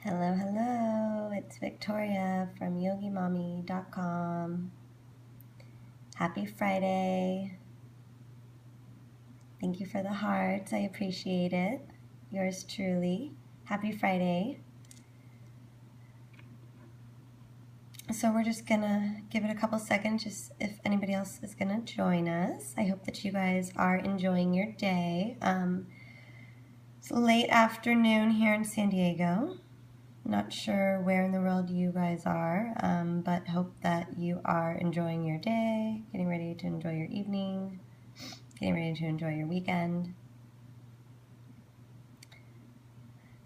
Hello, hello. It's Victoria from yogimommy.com. Happy Friday. Thank you for the hearts. I appreciate it. Yours truly. Happy Friday. So we're just gonna give it a couple seconds just if anybody else is gonna join us. I hope that you guys are enjoying your day. It's late afternoon here in San Diego. Not sure where in the world you guys are, but hope that you are enjoying your day, getting ready to enjoy your evening, getting ready to enjoy your weekend.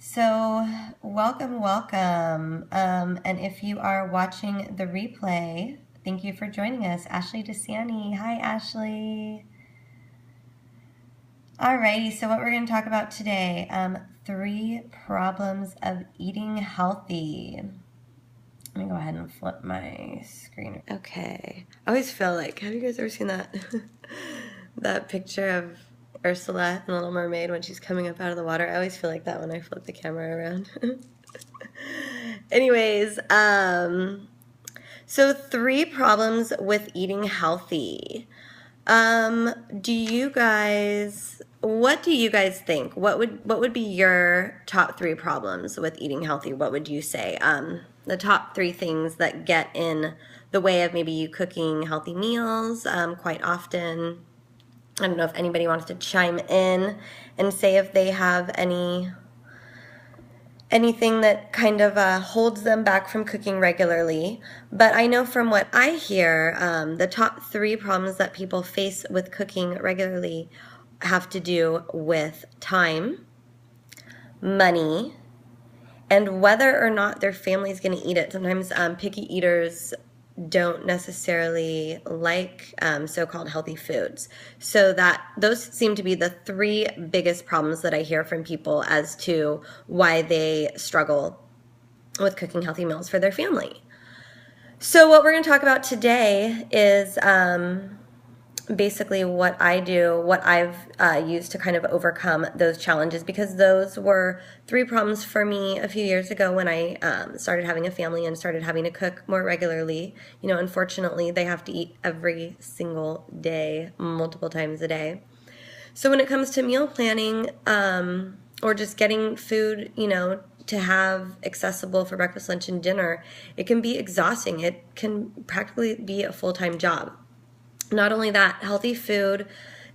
So welcome, welcome. And if you are watching the replay, thank you for joining us. Ashley DeSanti. Hi, Ashley. Alrighty, so what we're going to talk about today, 3 problems of eating healthy. Let me go ahead and flip my screen. Okay. I always feel like, have you guys ever seen that that picture of Ursula in Little Mermaid when she's coming up out of the water? I always feel like that when I flip the camera around. Anyways, so 3 problems with eating healthy. What do you guys think? What would be your top 3 problems with eating healthy? What would you say? The top 3 things that get in the way of maybe you cooking healthy meals quite often. I don't know if anybody wants to chime in and say if they have anything that kind of holds them back from cooking regularly. But I know from what I hear, the top 3 problems that people face with cooking regularly have to do with time, money, and whether or not their family's going to eat it. Sometimes picky eaters don't necessarily like so-called healthy foods. So those seem to be the 3 biggest problems that I hear from people as to why they struggle with cooking healthy meals for their family. So what we're going to talk about today is basically what I do, what I've used to kind of overcome those challenges, because those were 3 problems for me a few years ago when I started having a family and started having to cook more regularly. You know, unfortunately, they have to eat every single day, multiple times a day. So when it comes to meal planning or just getting food, you know, to have accessible for breakfast, lunch, and dinner, it can be exhausting. It can practically be a full-time job. Not only that, healthy food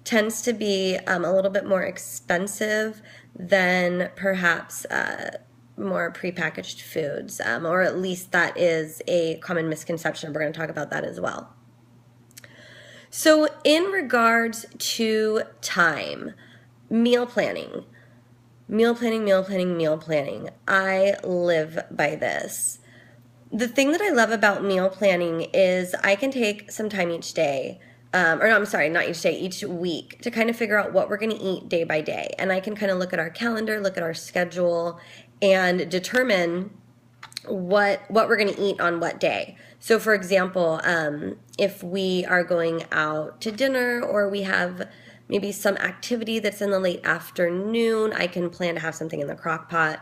tends to be a little bit more expensive than perhaps more prepackaged foods, or at least that is a common misconception. We're going to talk about that as well. So in regards to time, meal planning, I live by this. The thing that I love about meal planning is I can take some time each day, each week, to kind of figure out what we're going to eat day by day. And I can kind of look at our calendar, look at our schedule, and determine what we're going to eat on what day. So for example, if we are going out to dinner or we have maybe some activity that's in the late afternoon, I can plan to have something in the crock pot.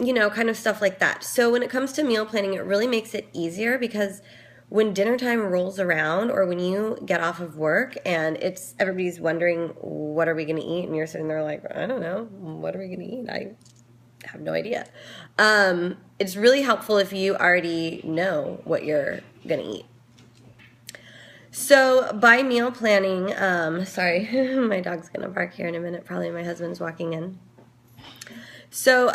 You know, kind of stuff like that. So when it comes to meal planning, it really makes it easier, because when dinner time rolls around or when you get off of work and everybody's wondering, what are we going to eat? And you're sitting there like, I don't know, what are we going to eat? I have no idea. It's really helpful if you already know what you're going to eat. So by meal planning, sorry, my dog's going to bark here in a minute. Probably my husband's walking in. So,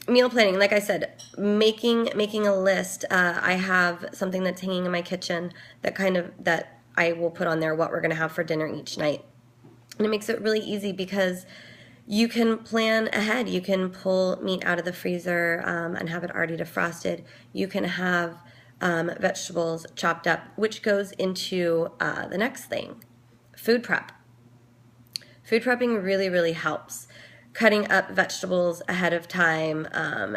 meal planning, like I said, making a list. I have something that's hanging in my kitchen that I will put on there what we're going to have for dinner each night. And it makes it really easy because you can plan ahead. You can pull meat out of the freezer and have it already defrosted. You can have vegetables chopped up, which goes into the next thing, food prep. Food prepping really, really helps. Cutting up vegetables ahead of time,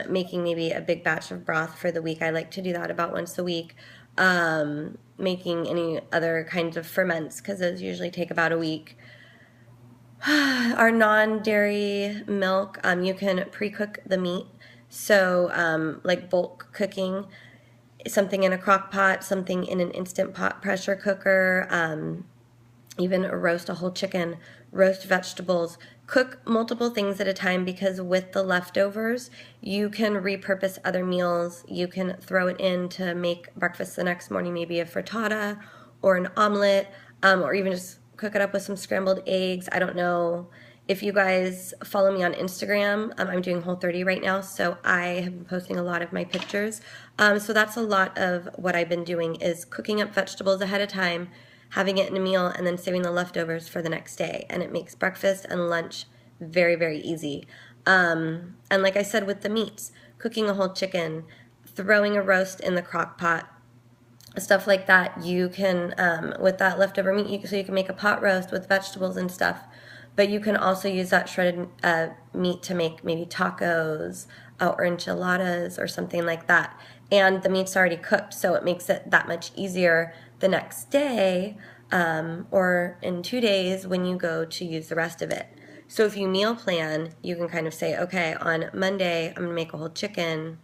making maybe a big batch of broth for the week. I like to do that about once a week. Making any other kinds of ferments, because those usually take about a week. Our non-dairy milk, you can pre-cook the meat. So like bulk cooking, something in a crock pot, something in an instant pot pressure cooker, even roast a whole chicken, roast vegetables, cook multiple things at a time, because with the leftovers, you can repurpose other meals. You can throw it in to make breakfast the next morning, maybe a frittata or an omelet, or even just cook it up with some scrambled eggs. I don't know if you guys follow me on Instagram. I'm doing Whole30 right now, so I have been posting a lot of my pictures. So that's a lot of what I've been doing, is cooking up vegetables ahead of time, having it in a meal, and then saving the leftovers for the next day. And it makes breakfast and lunch very, very easy. And like I said, with the meats, cooking a whole chicken, throwing a roast in the crock pot, stuff like that, you can, with that leftover meat, so you can make a pot roast with vegetables and stuff. But you can also use that shredded meat to make maybe tacos or enchiladas or something like that. And the meat's already cooked, so it makes it that much easier the next day or in 2 days when you go to use the rest of it. So if you meal plan, you can kind of say, okay, on Monday, I'm going to make a whole chicken.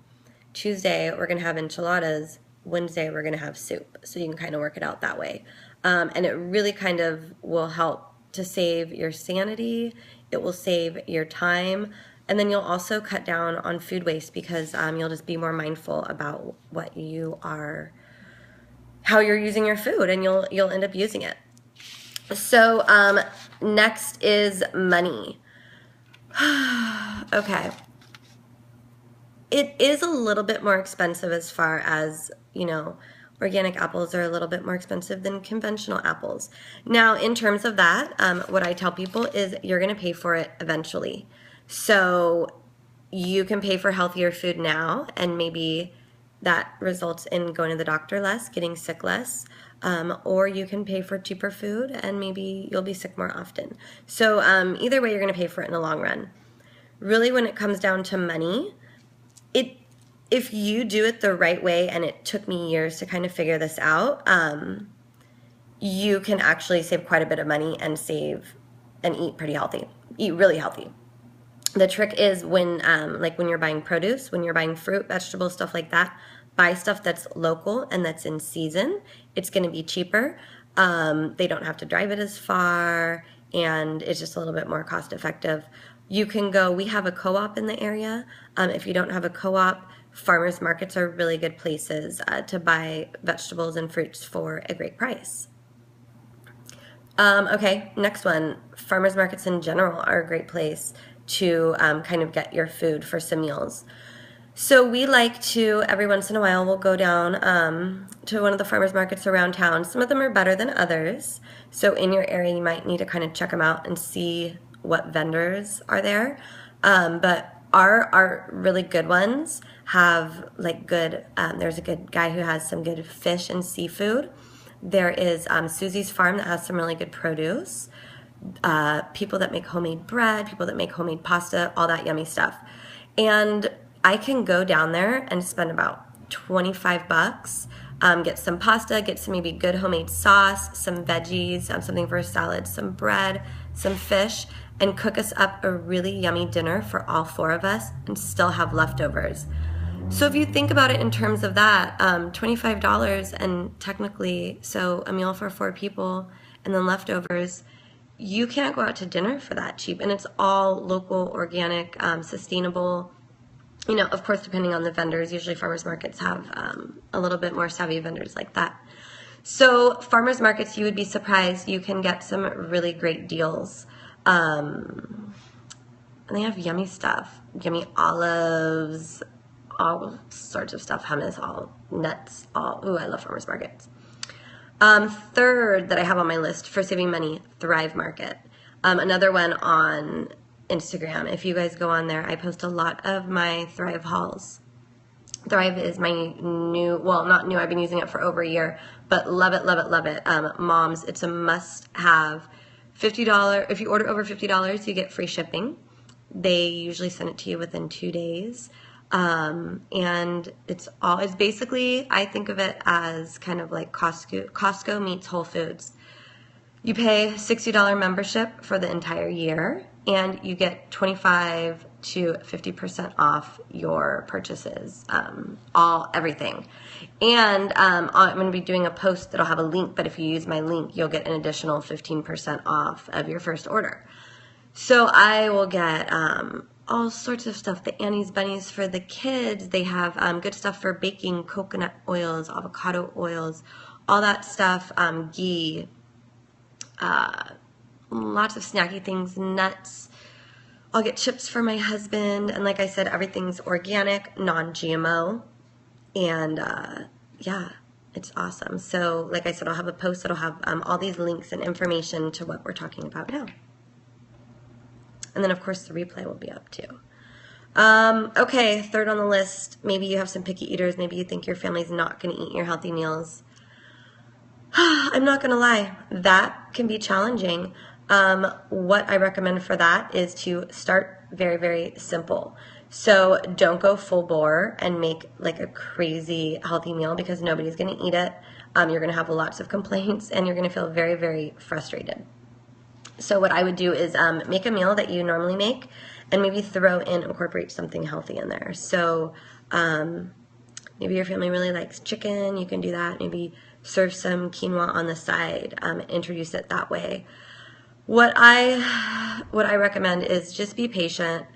Tuesday, we're going to have enchiladas. Wednesday, we're going to have soup. So you can kind of work it out that way. And it really kind of will help to save your sanity. It will save your time. And then you'll also cut down on food waste, because you'll just be more mindful about what you are, how you're using your food, and you'll end up using it. So next is money. Okay. It is a little bit more expensive, as far as, organic apples are a little bit more expensive than conventional apples. Now, in terms of that, what I tell people is you're going to pay for it eventually. So you can pay for healthier food now, and maybe that results in going to the doctor less, getting sick less, or you can pay for cheaper food and maybe you'll be sick more often. So either way, you're going to pay for it in the long run. Really, when it comes down to money, if you do it the right way, and it took me years to kind of figure this out, you can actually save quite a bit of money and eat pretty healthy, eat really healthy. The trick is when you're buying produce, when you're buying fruit, vegetables, stuff like that, buy stuff that's local and that's in season. It's going to be cheaper. They don't have to drive it as far, and it's just a little bit more cost effective. You can go, we have a co-op in the area. If you don't have a co-op, farmers markets are really good places to buy vegetables and fruits for a great price. Okay, next one. Farmers markets in general are a great place to kind of get your food for some meals. So we like to, every once in a while, we'll go down to one of the farmers markets around town. Some of them are better than others. So in your area, you might need to kind of check them out and see what vendors are there. But our really good ones have good, there's a good guy who has some good fish and seafood. There is Susie's Farm that has some really good produce. People that make homemade bread, people that make homemade pasta, all that yummy stuff. And I can go down there and spend about $25, get some pasta, get some maybe good homemade sauce, some veggies, something for a salad, some bread, some fish, and cook us up a really yummy dinner for all 4 of us and still have leftovers. So if you think about it in terms of that, $25 and technically, so a meal for 4 people and then leftovers, you can't go out to dinner for that cheap. And it's all local, organic, sustainable. Of course, depending on the vendors, usually farmers markets have a little bit more savvy vendors like that. So farmers markets, you would be surprised, you can get some really great deals. And they have yummy stuff, yummy olives, all sorts of stuff, hummus, all nuts, ooh, I love farmers markets. Third that I have on my list for saving money, Thrive Market. Another one on Instagram. If you guys go on there, I post a lot of my Thrive hauls. Thrive is my new, well, not new, I've been using it for over a year, but love it, love it, love it. Moms, it's a must-have. $50, if you order over $50, you get free shipping. They usually send it to you within 2 days. And it's basically, I think of it as kind of like Costco meets Whole Foods. You pay $60 membership for the entire year, and you get 25 to 50% off your purchases, everything. And I'm going to be doing a post that'll have a link, but if you use my link, you'll get an additional 15% off of your first order. So I will get all sorts of stuff. The Annie's Bunnies for the kids. They have good stuff for baking, coconut oils, avocado oils, all that stuff, ghee, lots of snacky things, nuts. I'll get chips for my husband, and like I said, everything's organic, non-GMO, and yeah, it's awesome. So like I said, I'll have a post that'll have all these links and information to what we're talking about now. And then of course the replay will be up too. Okay, third on the list, maybe you have some picky eaters, maybe you think your family's not going to eat your healthy meals. I'm not going to lie, that can be challenging. What I recommend for that is to start very, very simple. So don't go full bore and make like a crazy healthy meal because nobody's going to eat it. You're going to have lots of complaints and you're going to feel very, very frustrated. So what I would do is make a meal that you normally make and maybe incorporate something healthy in there. So maybe your family really likes chicken, you can do that. Maybe serve some quinoa on the side, introduce it that way. What I recommend is just be patient,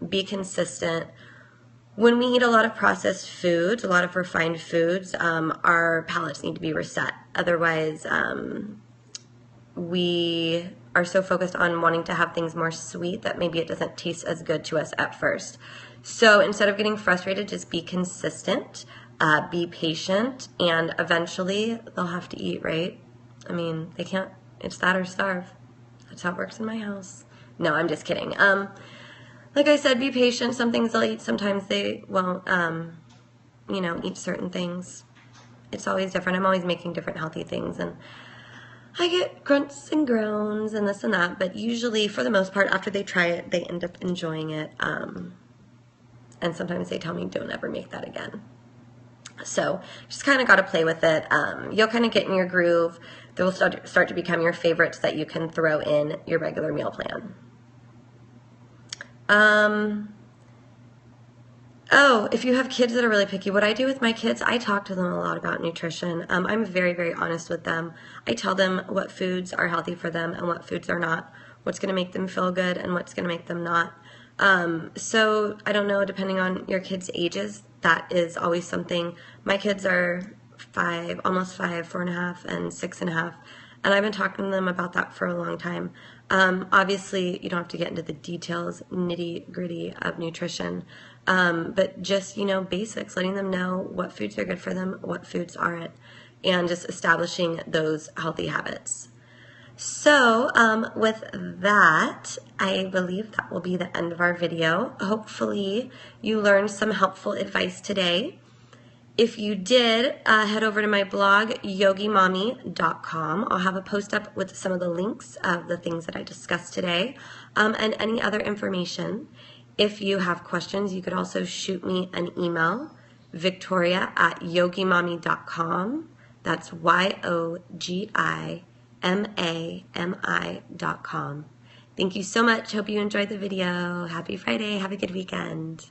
be consistent. When we eat a lot of processed foods, a lot of refined foods, our palates need to be reset. Otherwise, we are so focused on wanting to have things more sweet that maybe it doesn't taste as good to us at first. So instead of getting frustrated, just be consistent. Be patient, and eventually they'll have to eat, right? I mean, they can't, it's that or starve. That's how it works in my house. No, I'm just kidding. Like I said, be patient. Some things they'll eat, sometimes they won't, eat certain things. It's always different. I'm always making different healthy things, and I get grunts and groans and this and that, but usually, for the most part, after they try it, they end up enjoying it, and sometimes they tell me, don't ever make that again. So just kind of got to play with it. You'll kind of get in your groove. They will start to become your favorites that you can throw in your regular meal plan. Oh, if you have kids that are really picky, what I do with my kids, I talk to them a lot about nutrition. I'm very, very honest with them. I tell them what foods are healthy for them and what foods are not, what's going to make them feel good and what's going to make them not. So I don't know, depending on your kids' ages, that is always something. My kids are 5, almost 5, 4.5, and 6.5, and I've been talking to them about that for a long time. Obviously, you don't have to get into the details, nitty-gritty of nutrition, but just, basics, letting them know what foods are good for them, what foods aren't, and just establishing those healthy habits. So with that, I believe that will be the end of our video. Hopefully you learned some helpful advice today. If you did, head over to my blog, yogimommy.com. I'll have a post up with some of the links of the things that I discussed today, and any other information. If you have questions, you could also shoot me an email, victoria@yogimommy.com. That's YOGIMAMI.com. Thank you so much. Hope you enjoyed the video. Happy Friday. Have a good weekend.